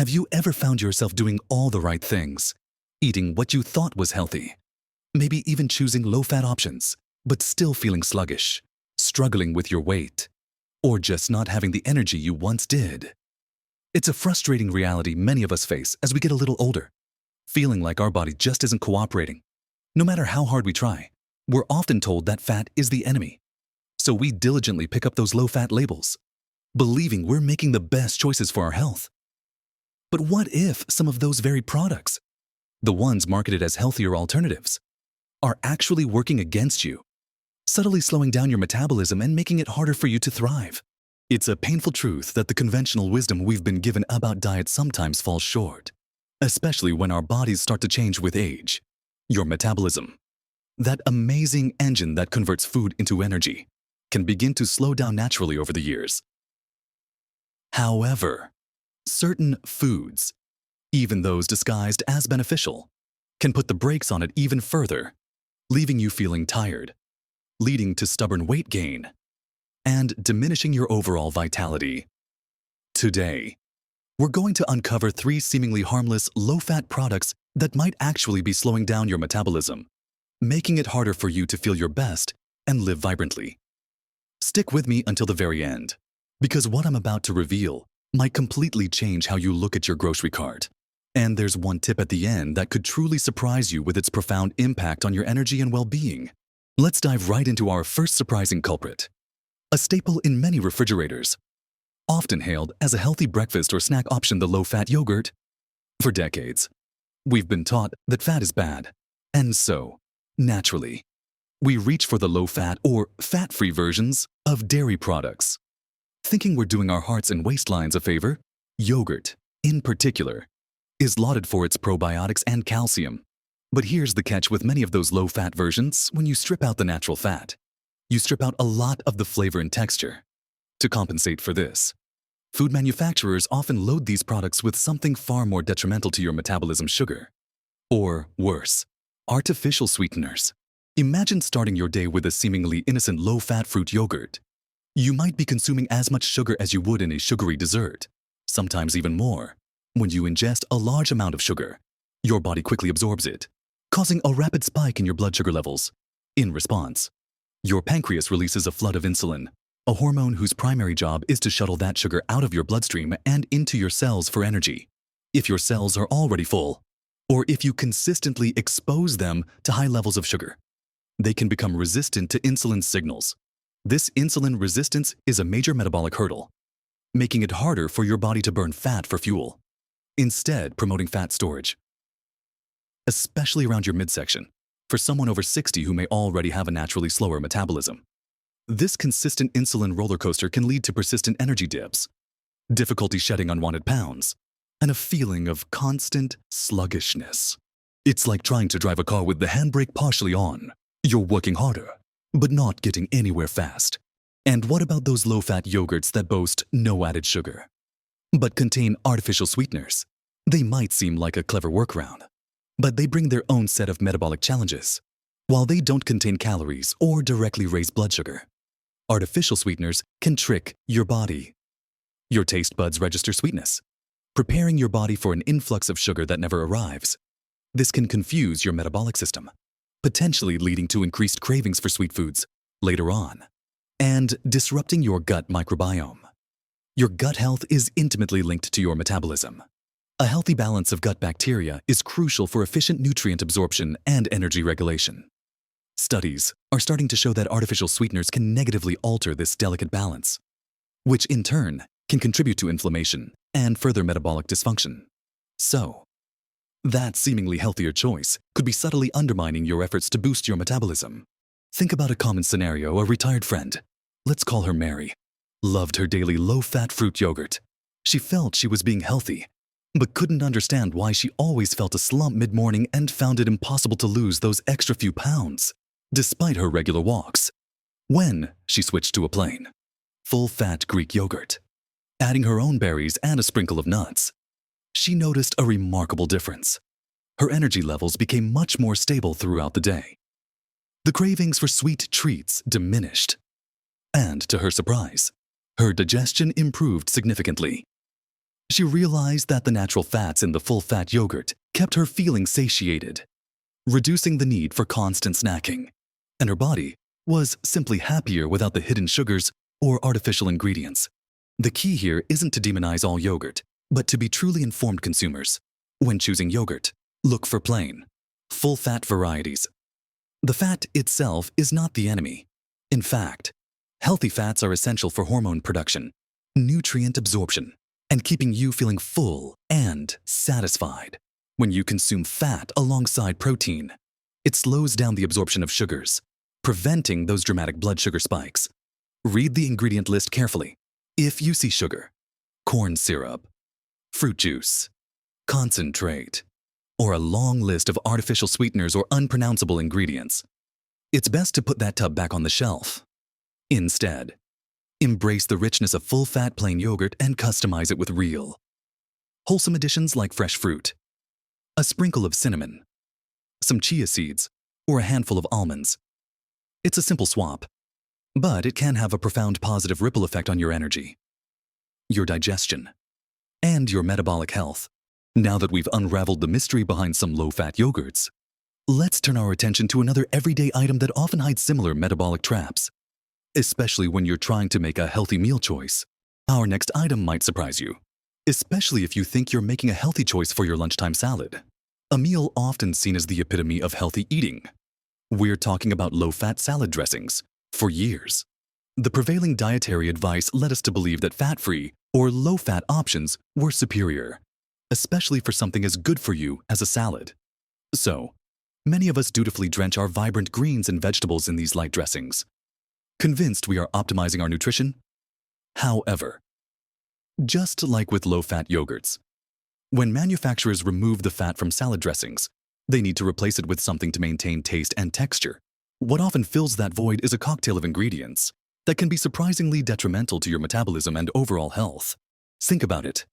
Have you ever found yourself doing all the right things, eating what you thought was healthy, maybe even choosing low-fat options, but still feeling sluggish, struggling with your weight, or just not having the energy you once did? It's a frustrating reality many of us face as we get a little older, feeling like our body just isn't cooperating. No matter how hard we try, we're often told that fat is the enemy. So we diligently pick up those low-fat labels, believing we're making the best choices for our health. But what if some of those very products, the ones marketed as healthier alternatives, are actually working against you, subtly slowing down your metabolism and making it harder for you to thrive? It's a painful truth that the conventional wisdom we've been given about diet sometimes falls short, especially when our bodies start to change with age. Your metabolism, that amazing engine that converts food into energy, can begin to slow down naturally over the years. However, certain foods, even those disguised as beneficial, can put the brakes on it even further, leaving you feeling tired, leading to stubborn weight gain, and diminishing your overall vitality. Today, we're going to uncover 3 seemingly harmless, low-fat products that might actually be slowing down your metabolism, making it harder for you to feel your best and live vibrantly. Stick with me until the very end, because what I'm about to reveal might completely change how you look at your grocery cart. And there's one tip at the end that could truly surprise you with its profound impact on your energy and well-being. Let's dive right into our first surprising culprit. A staple in many refrigerators, often hailed as a healthy breakfast or snack option, the low-fat yogurt. For decades, we've been taught that fat is bad, and so, naturally, we reach for the low-fat or fat-free versions of dairy products. Thinking we're doing our hearts and waistlines a favor, yogurt, in particular, is lauded for its probiotics and calcium. But here's the catch with many of those low-fat versions: when you strip out the natural fat, you strip out a lot of the flavor and texture. To compensate for this, food manufacturers often load these products with something far more detrimental to your metabolism: sugar. Or worse, artificial sweeteners. Imagine starting your day with a seemingly innocent low-fat fruit yogurt. You might be consuming as much sugar as you would in a sugary dessert, sometimes even more. When you ingest a large amount of sugar, your body quickly absorbs it, causing a rapid spike in your blood sugar levels. In response, your pancreas releases a flood of insulin, a hormone whose primary job is to shuttle that sugar out of your bloodstream and into your cells for energy. If your cells are already full, or if you consistently expose them to high levels of sugar, they can become resistant to insulin signals. This insulin resistance is a major metabolic hurdle, making it harder for your body to burn fat for fuel, instead promoting fat storage. Especially around your midsection, for someone over 60 who may already have a naturally slower metabolism. This consistent insulin roller coaster can lead to persistent energy dips, difficulty shedding unwanted pounds, and a feeling of constant sluggishness. It's like trying to drive a car with the handbrake partially on. You're working harder, but not getting anywhere fast. And what about those low-fat yogurts that boast no added sugar, but contain artificial sweeteners? They might seem like a clever workaround, but they bring their own set of metabolic challenges. While they don't contain calories or directly raise blood sugar, artificial sweeteners can trick your body. Your taste buds register sweetness, preparing your body for an influx of sugar that never arrives. This can confuse your metabolic system, potentially leading to increased cravings for sweet foods later on, and disrupting your gut microbiome. Your gut health is intimately linked to your metabolism. A healthy balance of gut bacteria is crucial for efficient nutrient absorption and energy regulation. Studies are starting to show that artificial sweeteners can negatively alter this delicate balance, which in turn can contribute to inflammation and further metabolic dysfunction. So, that seemingly healthier choice could be subtly undermining your efforts to boost your metabolism. Think about a common scenario: a retired friend, let's call her Mary, loved her daily low-fat fruit yogurt. She felt she was being healthy, but couldn't understand why she always felt a slump mid-morning and found it impossible to lose those extra few pounds, despite her regular walks. When she switched to a plain, full-fat Greek yogurt, adding her own berries and a sprinkle of nuts, she noticed a remarkable difference. Her energy levels became much more stable throughout the day. The cravings for sweet treats diminished, and to her surprise, her digestion improved significantly. She realized that the natural fats in the full-fat yogurt kept her feeling satiated, reducing the need for constant snacking, and her body was simply happier without the hidden sugars or artificial ingredients. The key here isn't to demonize all yogurt, but to be truly informed consumers. When choosing yogurt, look for plain, full-fat varieties. The fat itself is not the enemy. In fact, healthy fats are essential for hormone production, nutrient absorption, and keeping you feeling full and satisfied. When you consume fat alongside protein, it slows down the absorption of sugars, preventing those dramatic blood sugar spikes. Read the ingredient list carefully. If you see sugar, corn syrup, fruit juice, concentrate, or a long list of artificial sweeteners or unpronounceable ingredients, it's best to put that tub back on the shelf. Instead, embrace the richness of full-fat plain yogurt and customize it with real, wholesome additions like fresh fruit, a sprinkle of cinnamon, some chia seeds, or a handful of almonds. It's a simple swap, but it can have a profound positive ripple effect on your energy, your digestion, and your metabolic health. Now that we've unraveled the mystery behind some low-fat yogurts, let's turn our attention to another everyday item that often hides similar metabolic traps, especially when you're trying to make a healthy meal choice. Our next item might surprise you, especially if you think you're making a healthy choice for your lunchtime salad, a meal often seen as the epitome of healthy eating. We're talking about low-fat salad dressings. For years, the prevailing dietary advice led us to believe that fat-free or low-fat options were superior, especially for something as good for you as a salad. So, many of us dutifully drench our vibrant greens and vegetables in these light dressings, convinced we are optimizing our nutrition. However, just like with low-fat yogurts, when manufacturers remove the fat from salad dressings, they need to replace it with something to maintain taste and texture. What often fills that void is a cocktail of ingredients that can be surprisingly detrimental to your metabolism and overall health. Think about it.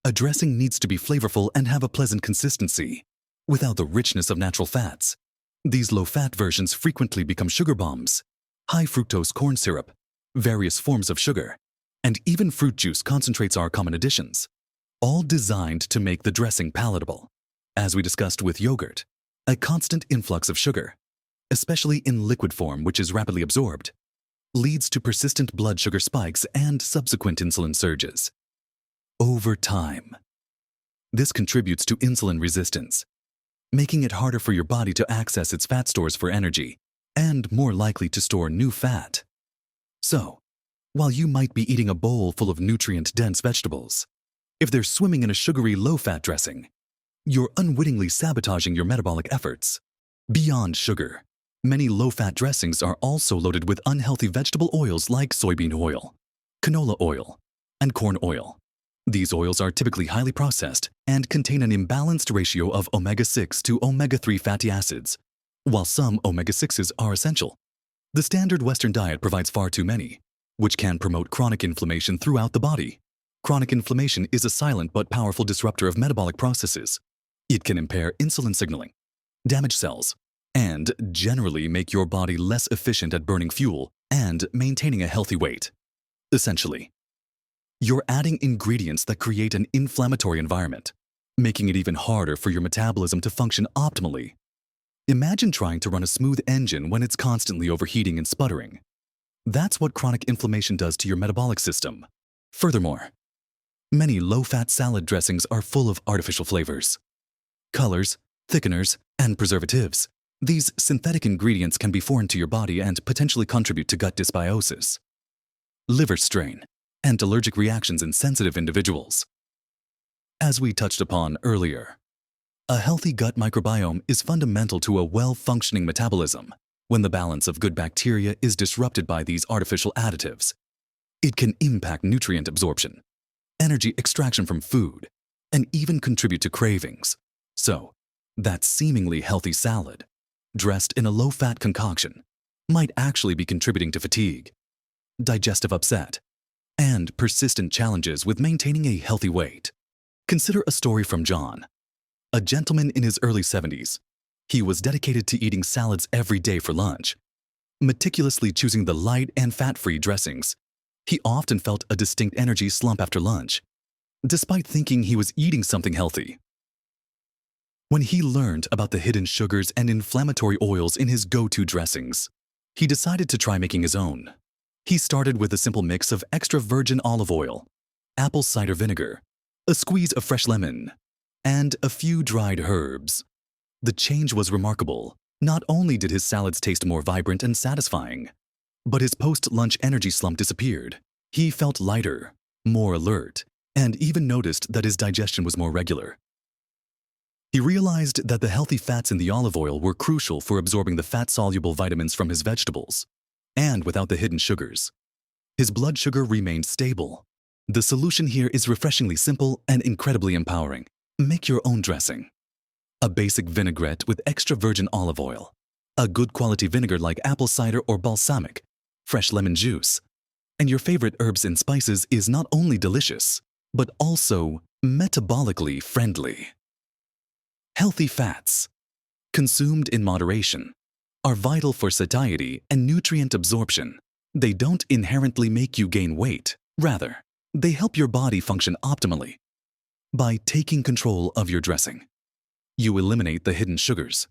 A dressing needs to be flavorful and have a pleasant consistency, without the richness of natural fats. These low-fat versions frequently become sugar bombs, high fructose corn syrup, various forms of sugar, and even fruit juice concentrates are common additions, all designed to make the dressing palatable. As we discussed with yogurt, a constant influx of sugar, especially in liquid form which is rapidly absorbed, leads to persistent blood sugar spikes and subsequent insulin surges. Over time, this contributes to insulin resistance, making it harder for your body to access its fat stores for energy and more likely to store new fat. So, while you might be eating a bowl full of nutrient-dense vegetables, if they're swimming in a sugary low-fat dressing, you're unwittingly sabotaging your metabolic efforts. Beyond sugar, many low-fat dressings are also loaded with unhealthy vegetable oils like soybean oil, canola oil, and corn oil. These oils are typically highly processed and contain an imbalanced ratio of omega-6 to omega-3 fatty acids. While some omega-6s are essential, the standard Western diet provides far too many, which can promote chronic inflammation throughout the body. Chronic inflammation is a silent but powerful disruptor of metabolic processes. It can impair insulin signaling, damage cells, and generally make your body less efficient at burning fuel and maintaining a healthy weight. Essentially, you're adding ingredients that create an inflammatory environment, making it even harder for your metabolism to function optimally. Imagine trying to run a smooth engine when it's constantly overheating and sputtering. That's what chronic inflammation does to your metabolic system. Furthermore, many low-fat salad dressings are full of artificial flavors, colors, thickeners, and preservatives. These synthetic ingredients can be foreign to your body and potentially contribute to gut dysbiosis, liver strain, and allergic reactions in sensitive individuals. As we touched upon earlier, a healthy gut microbiome is fundamental to a well-functioning metabolism. When the balance of good bacteria is disrupted by these artificial additives, it can impact nutrient absorption, energy extraction from food, and even contribute to cravings. So, that seemingly healthy salad, dressed in a low-fat concoction, might actually be contributing to fatigue, digestive upset, and persistent challenges with maintaining a healthy weight. Consider a story from John, a gentleman in his early 70s. He was dedicated to eating salads every day for lunch, meticulously choosing the light and fat-free dressings. He often felt a distinct energy slump after lunch, despite thinking he was eating something healthy. When he learned about the hidden sugars and inflammatory oils in his go-to dressings, he decided to try making his own. He started with a simple mix of extra virgin olive oil, apple cider vinegar, a squeeze of fresh lemon, and a few dried herbs. The change was remarkable. Not only did his salads taste more vibrant and satisfying, but his post-lunch energy slump disappeared. He felt lighter, more alert, and even noticed that his digestion was more regular. He realized that the healthy fats in the olive oil were crucial for absorbing the fat-soluble vitamins from his vegetables, and without the hidden sugars, his blood sugar remained stable. The solution here is refreshingly simple and incredibly empowering. Make your own dressing. A basic vinaigrette with extra virgin olive oil, a good quality vinegar like apple cider or balsamic, fresh lemon juice, and your favorite herbs and spices is not only delicious, but also metabolically friendly. Healthy fats, consumed in moderation, are vital for satiety and nutrient absorption. They don't inherently make you gain weight. Rather, they help your body function optimally. By taking control of your dressing, you eliminate the hidden sugars,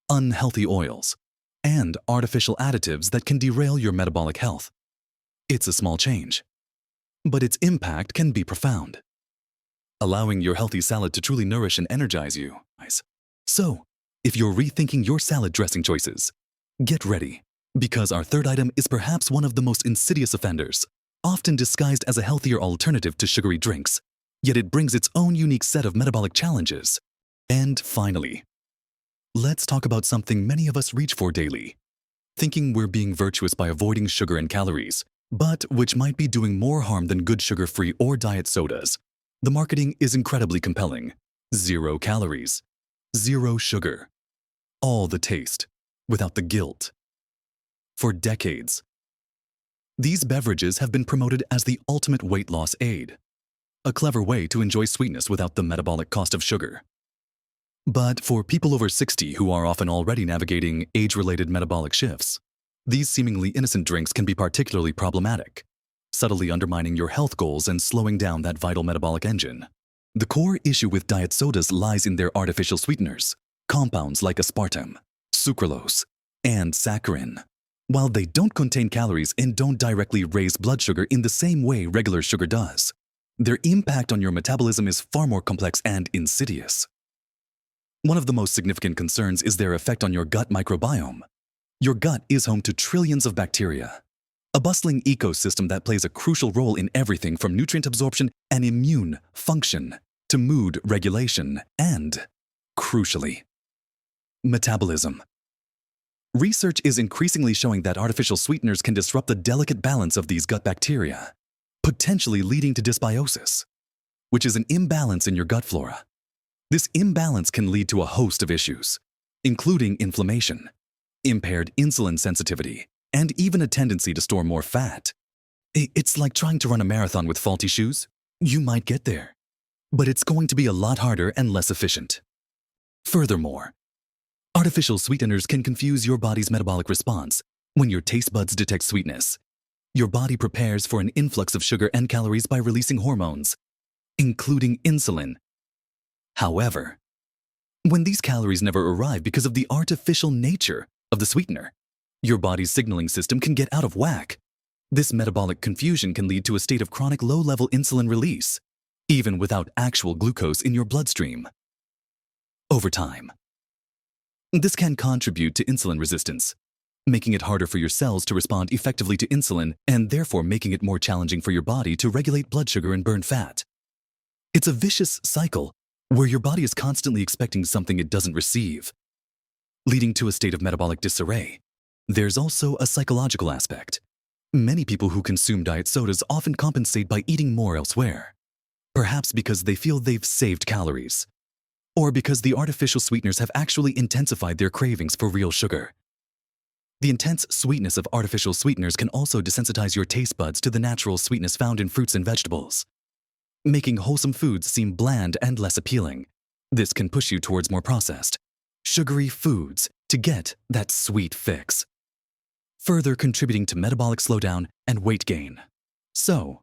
unhealthy oils, and artificial additives that can derail your metabolic health. It's a small change, but its impact can be profound, allowing your healthy salad to truly nourish and energize you. So, if you're rethinking your salad dressing choices, get ready, because our third item is perhaps one of the most insidious offenders, often disguised as a healthier alternative to sugary drinks, yet it brings its own unique set of metabolic challenges. And finally, let's talk about something many of us reach for daily, thinking we're being virtuous by avoiding sugar and calories, but which might be doing more harm than good sugar-free or diet sodas. The marketing is incredibly compelling. 0 calories, 0 sugar, all the taste, without the guilt. For decades, these beverages have been promoted as the ultimate weight loss aid, a clever way to enjoy sweetness without the metabolic cost of sugar. But for people over 60 who are often already navigating age-related metabolic shifts, these seemingly innocent drinks can be particularly problematic, subtly undermining your health goals and slowing down that vital metabolic engine. The core issue with diet sodas lies in their artificial sweeteners, compounds like aspartame, sucralose, and saccharin. While they don't contain calories and don't directly raise blood sugar in the same way regular sugar does, their impact on your metabolism is far more complex and insidious. One of the most significant concerns is their effect on your gut microbiome. Your gut is home to trillions of bacteria, a bustling ecosystem that plays a crucial role in everything from nutrient absorption and immune function to mood regulation and, crucially, metabolism. Research is increasingly showing that artificial sweeteners can disrupt the delicate balance of these gut bacteria, potentially leading to dysbiosis, which is an imbalance in your gut flora. This imbalance can lead to a host of issues, including inflammation, impaired insulin sensitivity, and even a tendency to store more fat. It's like trying to run a marathon with faulty shoes. You might get there, but it's going to be a lot harder and less efficient. Furthermore, artificial sweeteners can confuse your body's metabolic response. When your taste buds detect sweetness, your body prepares for an influx of sugar and calories by releasing hormones, including insulin. However, when these calories never arrive because of the artificial nature of the sweetener, your body's signaling system can get out of whack. This metabolic confusion can lead to a state of chronic low-level insulin release, even without actual glucose in your bloodstream. Over time, this can contribute to insulin resistance, making it harder for your cells to respond effectively to insulin and therefore making it more challenging for your body to regulate blood sugar and burn fat. It's a vicious cycle where your body is constantly expecting something it doesn't receive, leading to a state of metabolic disarray. There's also a psychological aspect. Many people who consume diet sodas often compensate by eating more elsewhere, perhaps because they feel they've saved calories, or because the artificial sweeteners have actually intensified their cravings for real sugar. The intense sweetness of artificial sweeteners can also desensitize your taste buds to the natural sweetness found in fruits and vegetables, making wholesome foods seem bland and less appealing. This can push you towards more processed, sugary foods to get that sweet fix, further contributing to metabolic slowdown and weight gain. So,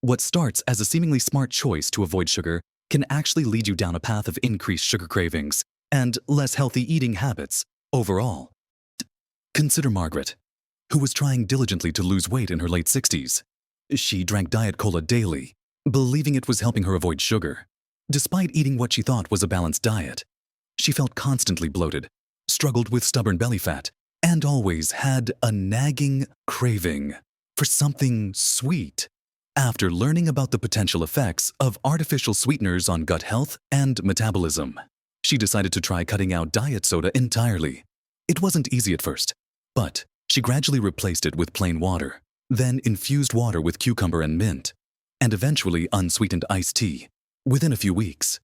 What starts as a seemingly smart choice to avoid sugar can actually lead you down a path of increased sugar cravings and less healthy eating habits overall. Consider Margaret, who was trying diligently to lose weight in her late 60s. She drank Diet Cola daily, believing it was helping her avoid sugar. Despite eating what she thought was a balanced diet, she felt constantly bloated, struggled with stubborn belly fat, and always had a nagging craving for something sweet. After learning about the potential effects of artificial sweeteners on gut health and metabolism, she decided to try cutting out diet soda entirely. It wasn't easy at first, but she gradually replaced it with plain water, then infused water with cucumber and mint, and eventually unsweetened iced tea. Within a few weeks,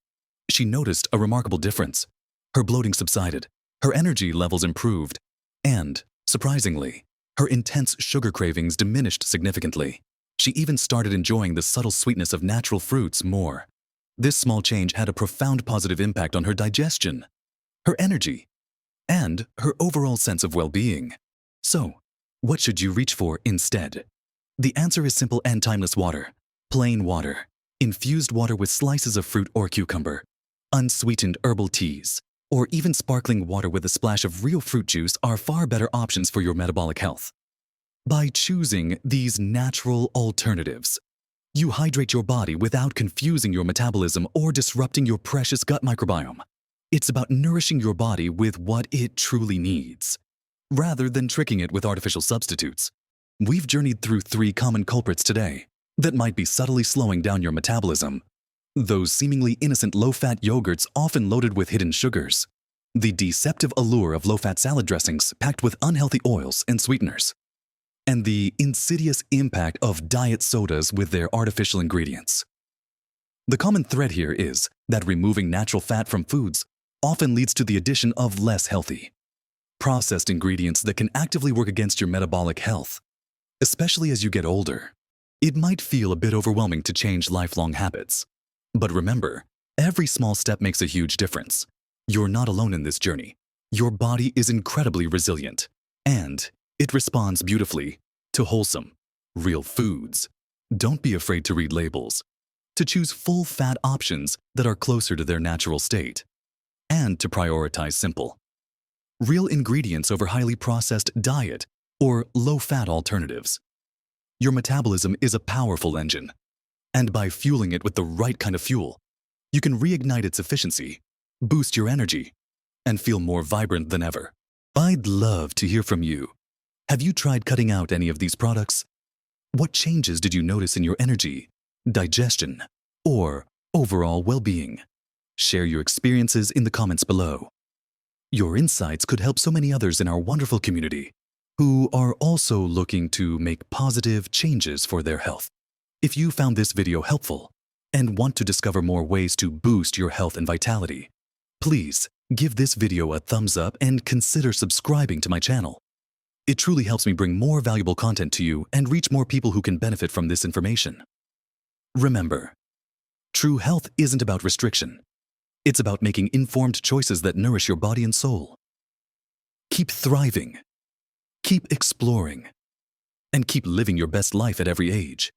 she noticed a remarkable difference. Her bloating subsided, her energy levels improved, and, surprisingly, her intense sugar cravings diminished significantly. She even started enjoying the subtle sweetness of natural fruits more. This small change had a profound positive impact on her digestion, her energy, and her overall sense of well-being. So, what should you reach for instead? The answer is simple and timeless: water. Plain water, infused water with slices of fruit or cucumber, unsweetened herbal teas, or even sparkling water with a splash of real fruit juice are far better options for your metabolic health. By choosing these natural alternatives, you hydrate your body without confusing your metabolism or disrupting your precious gut microbiome. It's about nourishing your body with what it truly needs, rather than tricking it with artificial substitutes. We've journeyed through 3 common culprits today that might be subtly slowing down your metabolism. Those seemingly innocent low-fat yogurts often loaded with hidden sugars, the deceptive allure of low-fat salad dressings packed with unhealthy oils and sweeteners, and the insidious impact of diet sodas with their artificial ingredients. The common thread here is that removing natural fat from foods often leads to the addition of less healthy, processed ingredients that can actively work against your metabolic health. Especially as you get older, it might feel a bit overwhelming to change lifelong habits. But remember, every small step makes a huge difference. You're not alone in this journey. Your body is incredibly resilient, and it responds beautifully to wholesome, real foods. Don't be afraid to read labels, to choose full-fat options that are closer to their natural state, and to prioritize simple, real ingredients over highly processed diet or low-fat alternatives. Your metabolism is a powerful engine, and by fueling it with the right kind of fuel, you can reignite its efficiency, boost your energy, and feel more vibrant than ever. I'd love to hear from you. Have you tried cutting out any of these products? What changes did you notice in your energy, digestion, or overall well-being? Share your experiences in the comments below. Your insights could help so many others in our wonderful community who are also looking to make positive changes for their health. If you found this video helpful and want to discover more ways to boost your health and vitality, please give this video a thumbs up and consider subscribing to my channel. It truly helps me bring more valuable content to you and reach more people who can benefit from this information. Remember, true health isn't about restriction. It's about making informed choices that nourish your body and soul. Keep thriving, keep exploring, and keep living your best life at every age.